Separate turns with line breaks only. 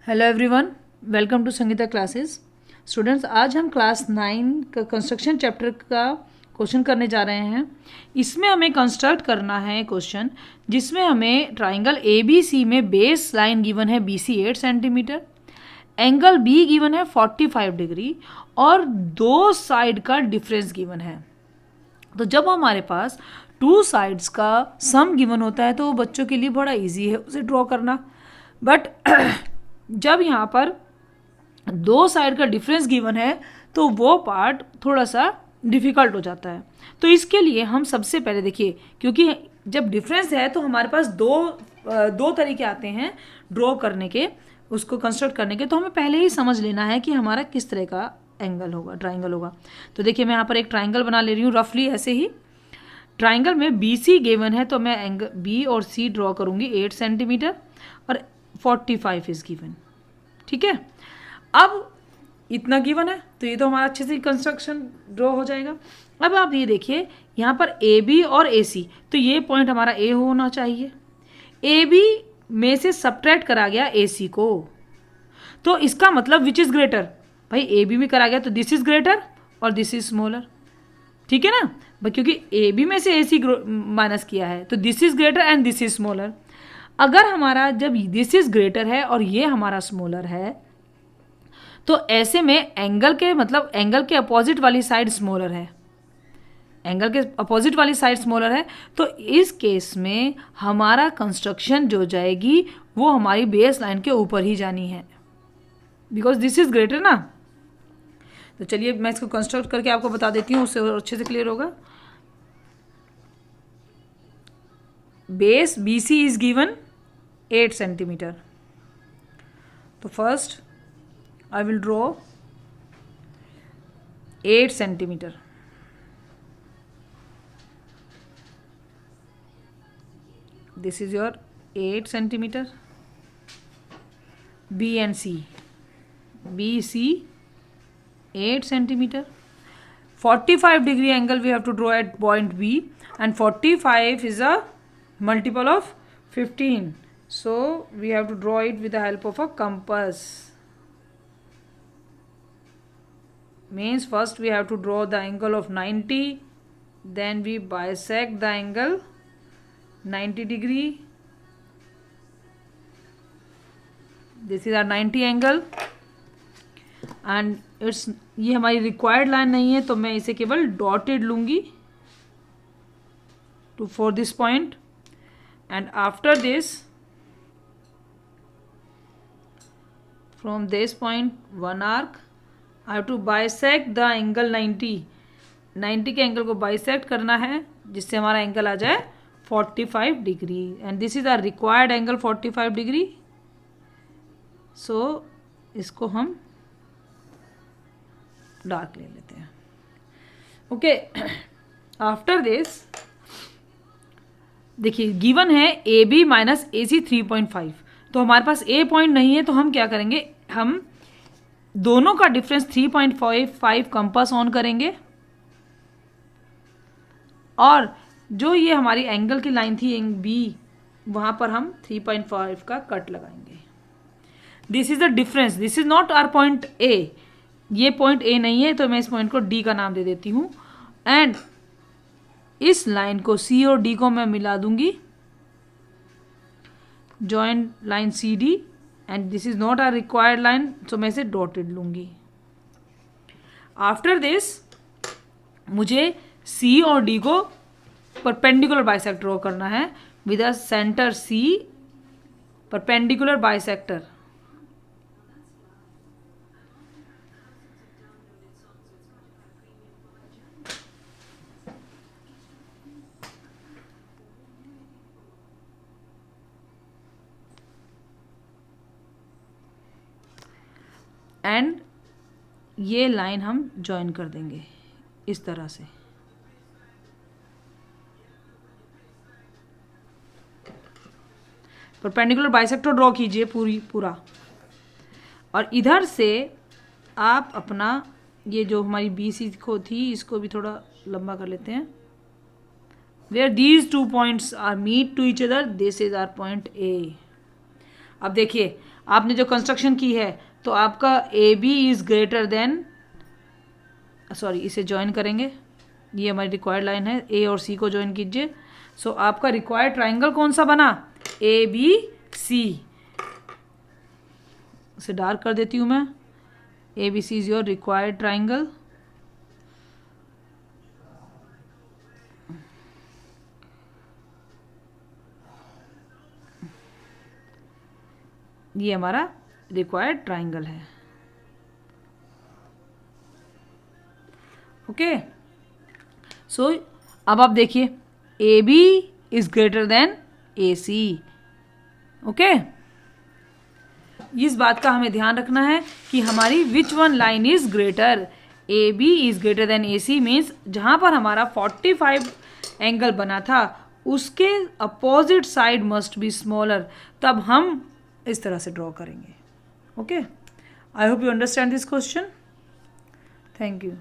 Hello everyone, welcome to Sangeeta classes. Students, आज हम class 9 का कंस्ट्रक्शन चैप्टर का क्वेश्चन करने जा रहे हैं। इसमें हमें कंस्ट्रक्ट करना है क्वेश्चन जिसमें हमें ट्राइंगल ए बी सी में बेस लाइन गिवन है BC 8 centimetre, angle be given है 45 डिग्री और दो साइड का डिफरेंस गिवन है। तो जब हमारे पास टू साइड्स का सम गिवन होता है तो बच्चों के लिए बड़ा इजी है उसे ड्रॉ करना, बट जब यहाँ पर दो साइड का डिफरेंस गिवन है तो वो पार्ट थोड़ा सा डिफ़िकल्ट हो जाता है। तो इसके लिए हम सबसे पहले देखिए, क्योंकि जब डिफरेंस है तो हमारे पास दो तरीके आते हैं ड्रॉ करने के, उसको कंस्ट्रक्ट करने के। तो हमें पहले ही समझ लेना है कि हमारा किस तरह का एंगल होगा, ट्राइंगल होगा। तो देखिए, मैं यहाँ पर एक ट्राइंगल बना ले रही हूँ रफली ऐसे ही। ट्राइंगल में BC गिवन है तो मैं एंगल B और C ड्रॉ करूँगी 8 सेंटीमीटर और 45 इज गिवन। ठीक है, अब इतना गिवन है तो ये तो हमारा अच्छे से कंस्ट्रक्शन ड्रॉ हो जाएगा। अब आप ये देखिए, यहाँ पर AB और AC, तो ये पॉइंट हमारा A होना चाहिए। AB में से सब्ट्रैक्ट करा गया AC को, तो इसका मतलब विच इज ग्रेटर, भाई AB में करा गया तो दिस इज ग्रेटर और दिस इज स्मॉलर। ठीक है ना भाई, क्योंकि AB में से AC माइनस किया है तो this is greater and this is smaller. अगर हमारा जब दिस इज ग्रेटर है और ये हमारा स्मॉलर है तो ऐसे में एंगल के अपोजिट वाली साइड स्मॉलर है, एंगल के अपोजिट वाली साइड स्मॉलर है। तो इस केस में हमारा कंस्ट्रक्शन जो जाएगी वो हमारी बेस लाइन के ऊपर ही जानी है, बिकॉज दिस इज ग्रेटर ना। तो चलिए मैं इसको कंस्ट्रक्ट करके आपको बता देती हूँ, उससे और अच्छे से क्लियर होगा। Base BC is given 8 centimetre. तो first I will draw 8 centimetre. This is your 8 centimetre. B and C, BC 8 centimeter, 45 degree angle we have to draw at point B, and 45 is a multiple of 15, so we have to draw it with the help of a compass. Means first we have to draw the angle of 90, then we bisect the angle 90 degree. This is our 90 angle and ये हमारी required line नहीं है तो मैं इसे केवल dotted लूंगी to for this point. And after this, from this point one arc I have to bisect the angle 90 के एंगल को बाइसेक्ट करना है जिससे हमारा एंगल आ जाए 45 degree, and this is our required angle 45 degree. सो इसको हम डार्क ले लेते हैं। ओके, आफ्टर दिस देखिए गिवन है AB माइनस AC 3.5, तो हमारे पास A पॉइंट नहीं है तो हम क्या करेंगे, हम दोनों का डिफरेंस 3.5 कंपास ऑन करेंगे और जो ये हमारी एंगल की लाइन थी B, वहां पर हम 3.5 का कट लगाएंगे। This is the difference, this is not our point A, ये पॉइंट A नहीं है तो मैं इस पॉइंट को D का नाम दे देती हूँ। एंड इस लाइन को C और D को मैं मिला दूंगी, joint line CD, and this is not our required line so मैं इसे डॉटेड लूंगी। आफ्टर दिस मुझे C और D को परपेंडिकुलर बाइसेक्टर ड्रॉ करना है with a center C, perpendicular bisector. And ये लाइन हम ज्वाइन कर देंगे इस तरह से। परपेंडिकुलर बाइसेक्टर ड्रॉ कीजिए पूरा, और इधर से आप अपना ये जो हमारी BC को थी इसको भी थोड़ा लंबा कर लेते हैं। Where these two points are meet to each other, this is our point A। अब देखिए आपने जो कंस्ट्रक्शन की है तो आपका A B is greater than, sorry इसे ज्वाइन करेंगे, ये हमारी रिक्वायर्ड लाइन है, ए और सी को ज्वाइन कीजिए। सो आपका रिक्वायर्ड ट्राइंगल कौन सा बना, ए बी सी। इसे डार्क कर देती हूं मैं, A B C is your required triangle. ये हमारा रिक्वायर्ड ट्राइंगल है। ओके, सो अब आप देखिए A B is greater than A C. Okay, इस बात का हमें ध्यान रखना है कि हमारी which one line is greater, A B is greater than A C means जहां पर हमारा 45 एंगल बना था उसके opposite side must be smaller, तब हम इस तरह से ड्रॉ करेंगे। Okay, I hope you understand this question. Thank you.